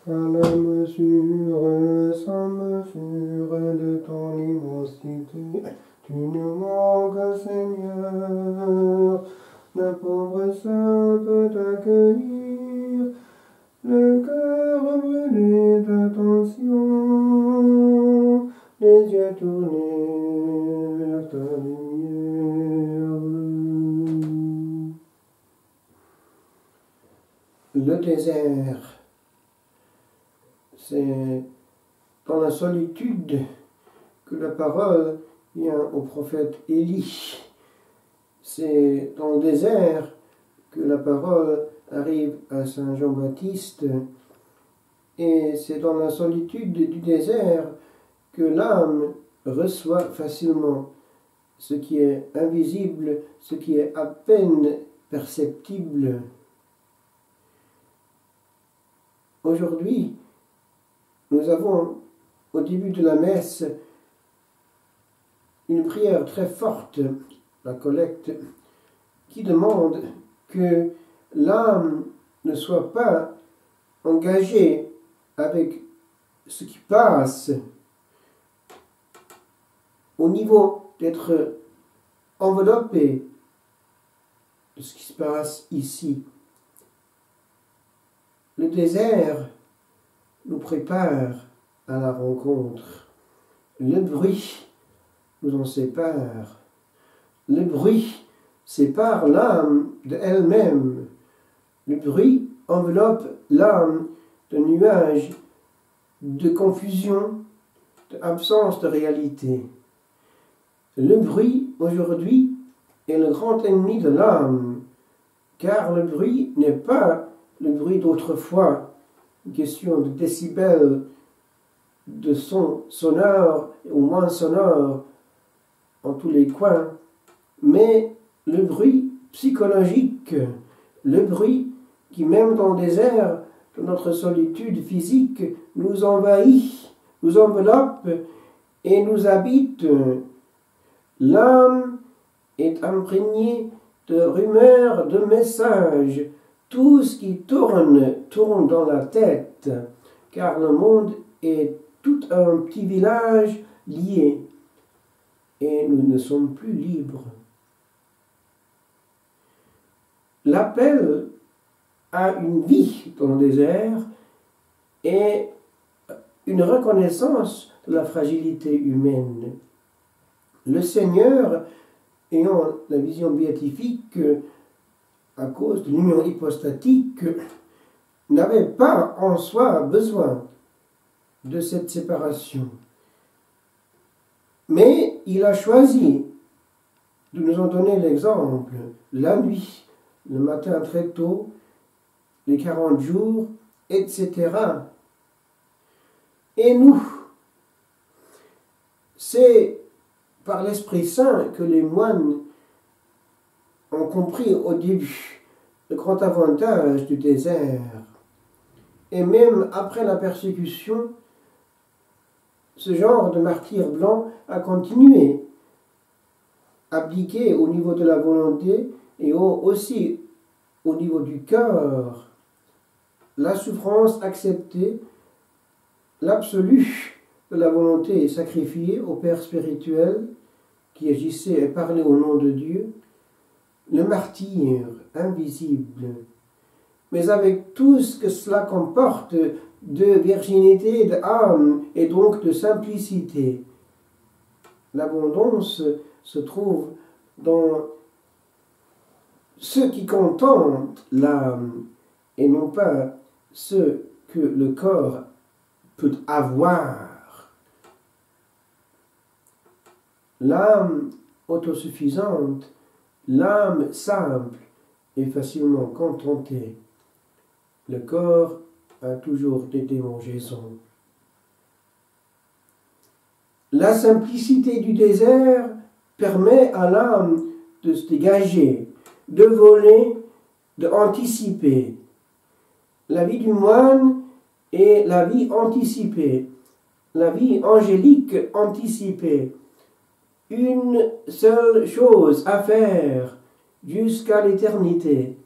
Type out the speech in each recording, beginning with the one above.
À la mesure, sans mesure de ton immensité, tu nous manques, Seigneur. Le pauvre saint peut t'accueillir, le cœur brûlé d'attention, les yeux tournés vers ta lumière. Le désert. C'est dans la solitude que la parole vient au prophète Élie. C'est dans le désert que la parole arrive à Saint Jean-Baptiste. Et c'est dans la solitude du désert que l'âme reçoit facilement ce qui est invisible, ce qui est à peine perceptible. Aujourd'hui, nous avons, au début de la messe, une prière très forte, la collecte, qui demande que l'âme ne soit pas engagée avec ce qui passe au niveau d'être enveloppée de ce qui se passe ici. Le désert nous prépare à la rencontre. Le bruit nous en sépare. Le bruit sépare l'âme de elle-même. Le bruit enveloppe l'âme de nuages, de confusion, d'absence de réalité. Le bruit, aujourd'hui, est le grand ennemi de l'âme, car le bruit n'est pas le bruit d'autrefois, une question de décibels, de sons sonores ou moins sonores en tous les coins, mais le bruit psychologique, le bruit qui, même dans le désert de notre solitude physique, nous envahit, nous enveloppe et nous habite. L'âme est imprégnée de rumeurs, de messages. Tout ce qui tourne dans la tête, car le monde est tout un petit village lié, et nous ne sommes plus libres. L'appel à une vie dans le désert est une reconnaissance de la fragilité humaine. Le Seigneur, ayant la vision béatifique, à cause de l'union hypostatique, n'avait pas en soi besoin de cette séparation. Mais il a choisi de nous en donner l'exemple, la nuit, le matin très tôt, les 40 jours, etc. Et nous, c'est par l'Esprit Saint que les moines ont compris au début le grand avantage du désert. Et même après la persécution, ce genre de martyr blanc a continué, abdiqué au niveau de la volonté et aussi au niveau du cœur. La souffrance acceptée, l'absolu de la volonté sacrifiée au Père spirituel qui agissait et parlait au nom de Dieu, le martyr invisible. mais avec tout ce que cela comporte de virginité, d'âme et donc de simplicité. L'abondance se trouve dans ce qui contente l'âme et non pas ce que le corps peut avoir. L'âme autosuffisante, l'âme simple est facilement contentée. Le corps a toujours des démangeaisons. La simplicité du désert permet à l'âme de se dégager, de voler, d'anticiper. La vie du moine est la vie anticipée, la vie angélique anticipée. Une seule chose à faire jusqu'à l'éternité.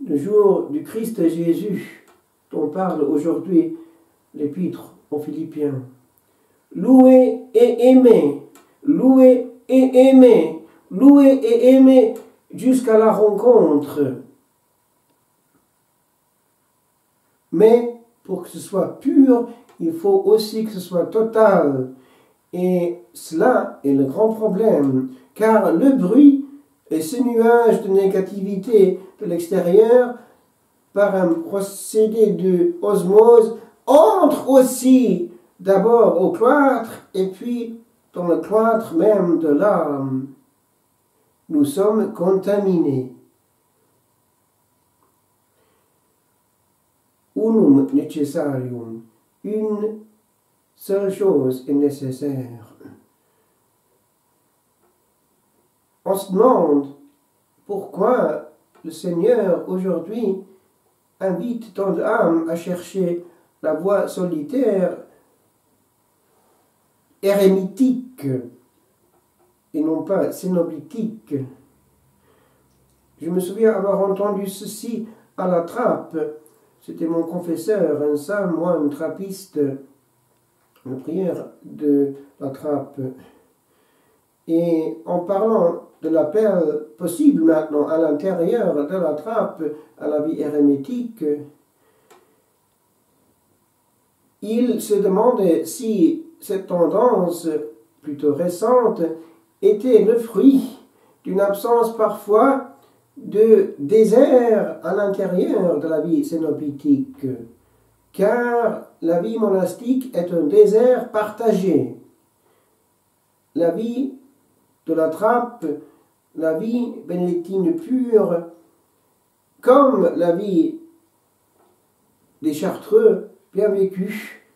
Le jour du Christ Jésus, dont parle aujourd'hui l'épître aux Philippiens. Louer et aimer, louer et aimer, louer et aimer jusqu'à la rencontre. Mais pour que ce soit pur, il faut aussi que ce soit total. Et cela est le grand problème, car le bruit et ce nuage de négativité de l'extérieur, par un procédé de osmose, entre aussi d'abord au cloître et puis dans le cloître même de l'âme. Nous sommes contaminés. Unum necessarium, une seule chose est nécessaire. On se demande pourquoi le Seigneur aujourd'hui invite tant d'âmes à chercher la voie solitaire, érémitique, et non pas cénobitique. Je me souviens avoir entendu ceci à la Trappe. C'était mon confesseur, un saint moine trappiste, la prière de la Trappe. Et en parlant de l'appel possible maintenant à l'intérieur de la Trappe à la vie érémitique, il se demandait si cette tendance plutôt récente était le fruit d'une absence parfois de désert à l'intérieur de la vie cénobitique, car la vie monastique est un désert partagé. La vie de la Trappe, la vie bénédictine pure, comme la vie des Chartreux bien vécue,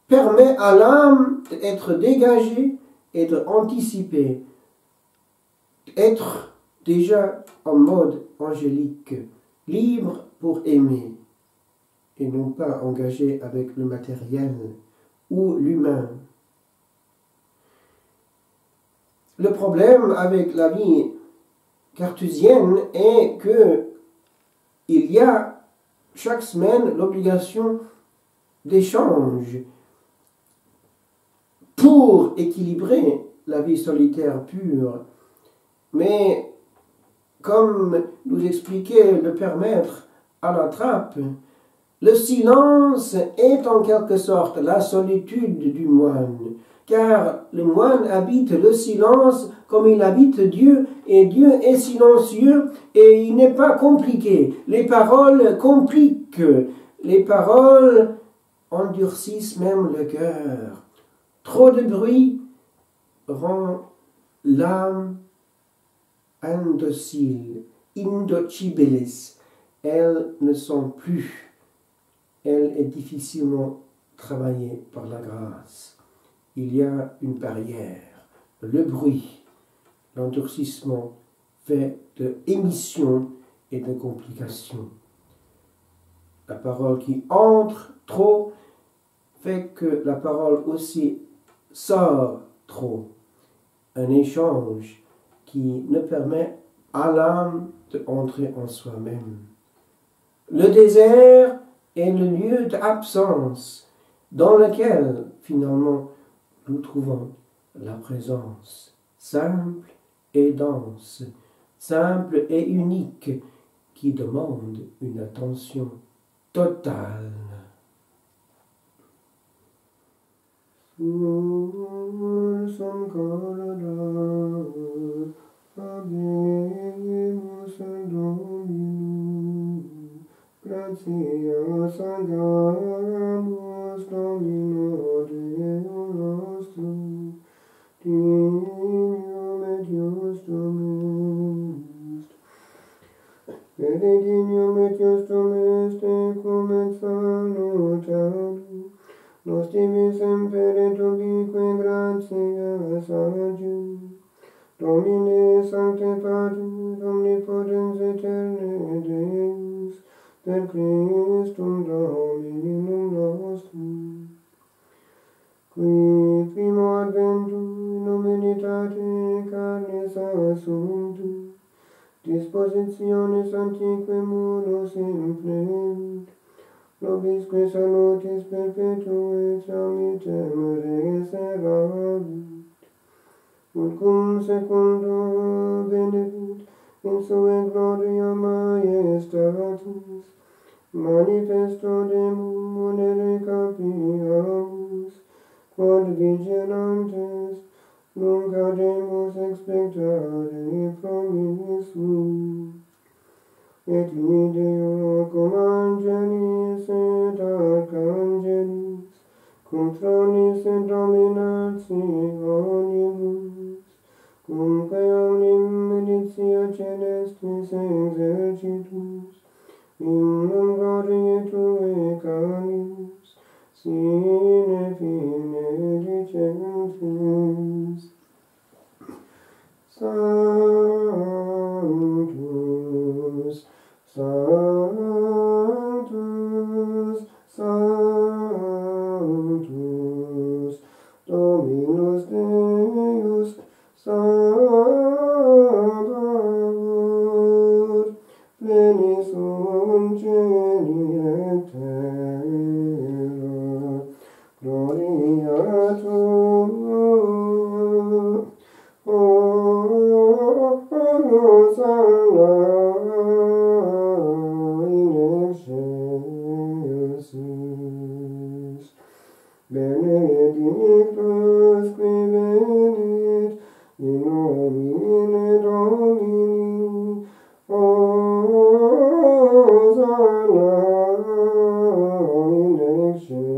permet à l'âme d'être dégagée et d'anticiper, d'être déjà en mode angélique, libre pour aimer, et non pas engagé avec le matériel ou l'humain. Le problème avec la vie cartésienne est que il y a chaque semaine l'obligation d'échange pour équilibrer la vie solitaire pure. Mais comme nous expliquait le Père Maître à la Trappe, le silence est en quelque sorte la solitude du moine, car le moine habite le silence comme il habite Dieu, et Dieu est silencieux et il n'est pas compliqué. Les paroles compliquent, les paroles endurcissent même le cœur. Trop de bruit rend l'âme indocile, indocibilis. Elles ne sont plus. Elle est difficilement travaillée par la grâce. Il y a une barrière. Le bruit, l'endurcissement fait de émissions et de complications. La parole qui entre trop fait que la parole aussi sort trop. Un échange qui ne permet à l'âme d'entrer en soi-même. Le désert est le lieu d'absence dans lequel, finalement, nous trouvons la présence simple et dense, simple et unique, qui demande une attention totale. Benedignum etius domeste cum et salutamus, nos tibi semper et ubique gratias agium. Domine sancte Pater, omnipotens aeterne Deus, per Christum Dominum nostrum, qui primo adventum in humilitate carnis assumptum, dispositiones antiquae munus implement, nobisque salutis perpetuae salmitem reservabit, ut cum secundo benefit in sua gloria majestatis, manifesto demum munere capiamus, quod vigilantes nunc audemus expectare promissus, et ideo cum angelis et archangelis, cum tronis et dominationibus, cumque omnium militia celestis exercitus, in gloriae Tuae canis, sine fine dicentis. Sanctus, Sanctus, Sanctus, Dominus Deus, Sabaoth, plenis celi et terra, gloria Tua. Hosanna in excelsis, benedictus qui venit in nomine Domini, Hosanna in excelsis.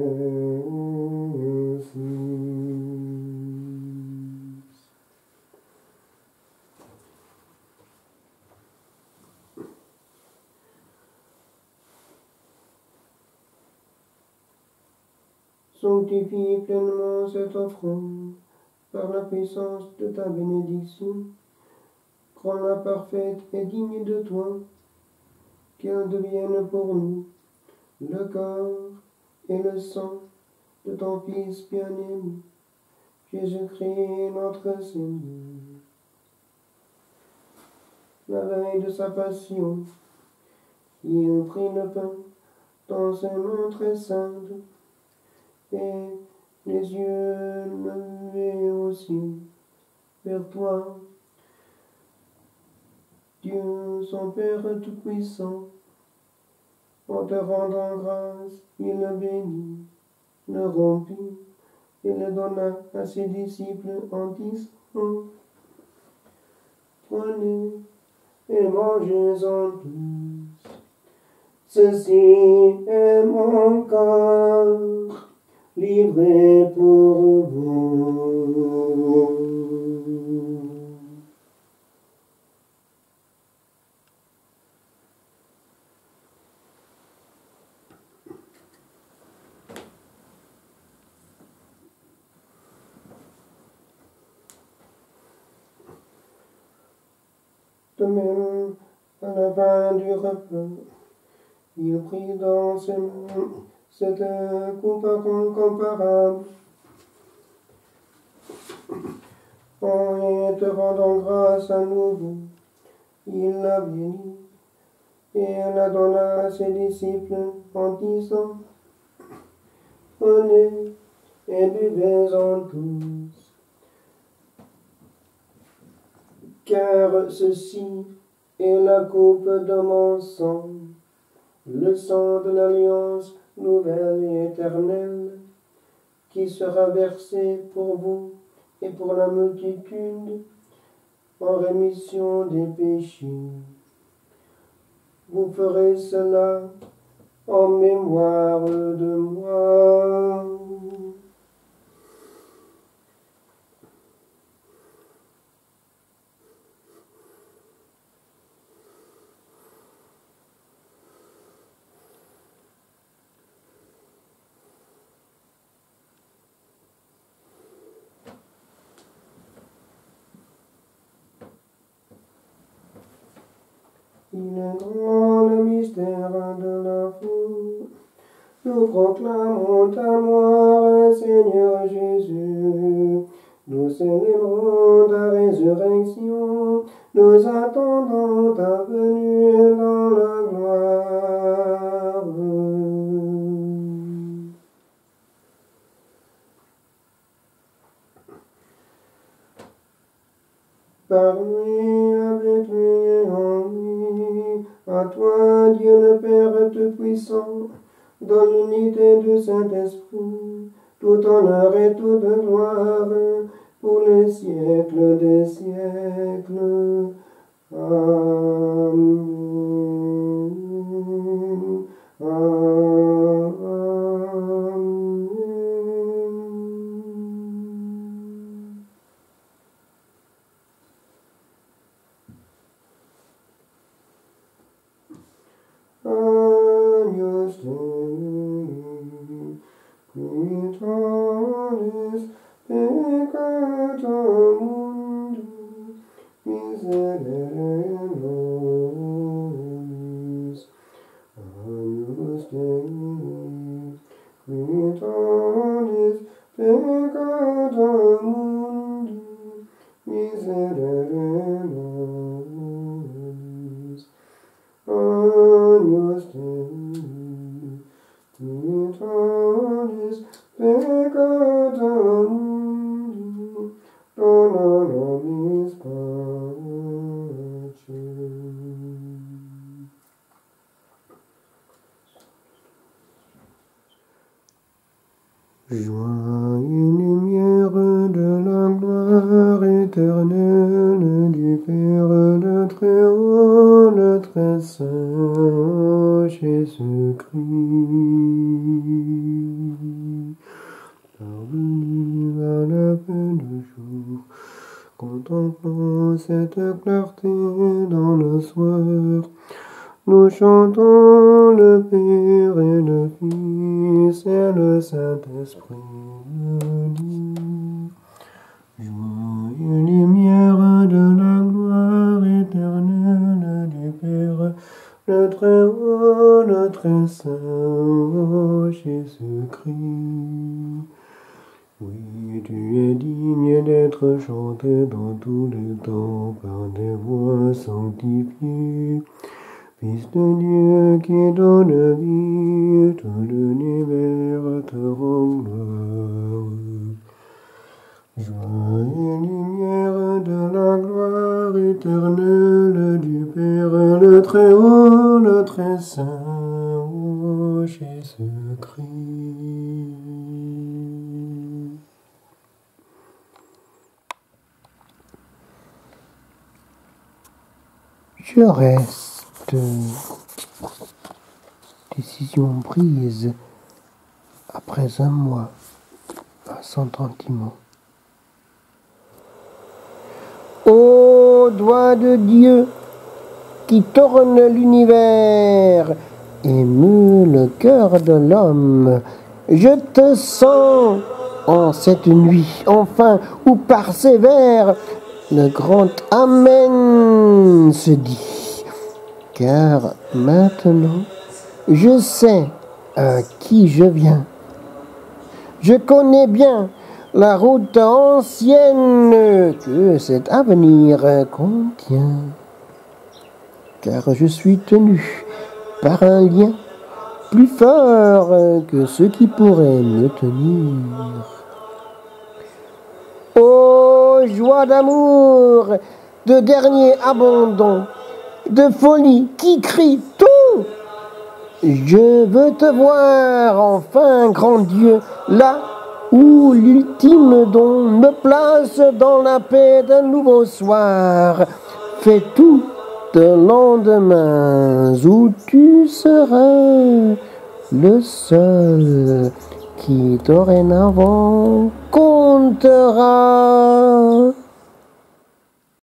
Sanctifie pleinement cette offrande par la puissance de ta bénédiction. Rends-la parfaite et digne de toi, qu'elle devienne pour nous le corps et le sang de ton Fils bien-aimé, Jésus-Christ notre Seigneur. La veille de sa passion, il prit le pain dans ses mains très saintes, et les yeux levés au ciel vers toi, Dieu, son Père Tout-Puissant, en te rendant grâce, il le bénit, le rompit et le donna à ses disciples en disant: Prenez et mangez-en tous. Ceci est mon corps, livré pour vous. De même, à la fin du repas, il prit dans ses mains cette coupe incomparable, en te rendant grâce à nouveau, il la bénit et la donna à ses disciples en disant: Prenez et buvez-en tous, car ceci et la coupe de mon sang, le sang de l'alliance nouvelle et éternelle, qui sera versé pour vous et pour la multitude en rémission des péchés. Vous ferez cela en mémoire de moi. Il est grand le mystère de la foi. Nous proclamons ta mort, Seigneur Jésus. Nous célébrons ta résurrection. Nous attendons ta venue dans la gloire. Par lui, avec lui et en lui, à toi, Dieu le Père Tout-Puissant, dans l'unité du Saint-Esprit, tout honneur et toute gloire, pour les siècles des siècles. Amen. Amen. Agnus Dei, qui tollis peccata mundi, miserere nobis. Agnus Dei, qui tollis peccata mundi, miserere nobis. Agnus Dei, qui tollis peccata mundi, dona nobis pacem. Joie et lumière de la gloire éternelle du Père le Très-Haut, le Très-Saint Jésus-Christ. Parvenu à la fin du jour, contemplant cette clarté dans le soir, nous chantons le Père et le Fils et le Saint-Esprit unis. Joie et lumière de la gloire éternelle du Père, le Très-Haut, le Très-Saint Jésus-Christ. Oui, tu es digne d'être chanté dans tous les temps par des voix sanctifiées. Fils de Dieu qui donne vie, tout l'univers te rend gloire. Joie et lumière de la gloire éternelle du Père, le Très-Haut, le Très-Saint, ô Jésus-Christ. Je reste, décision prise après un mois, sans sentiment. Ô doigt de Dieu qui tourne l'univers et meut le cœur de l'homme, je te sens en cette nuit, enfin, où persévère le grand Amen se dit, car maintenant je sais à qui je viens. Je connais bien la route ancienne que cet avenir contient, car je suis tenu par un lien plus fort que ce qui pourrait me tenir. Ô joie d'amour, de dernier abandon, de folie qui crie tout. Je veux te voir enfin, grand Dieu, là où l'ultime don me place dans la paix d'un nouveau soir. Fais tout de lendemain où tu seras le seul qui dorénavant comptera.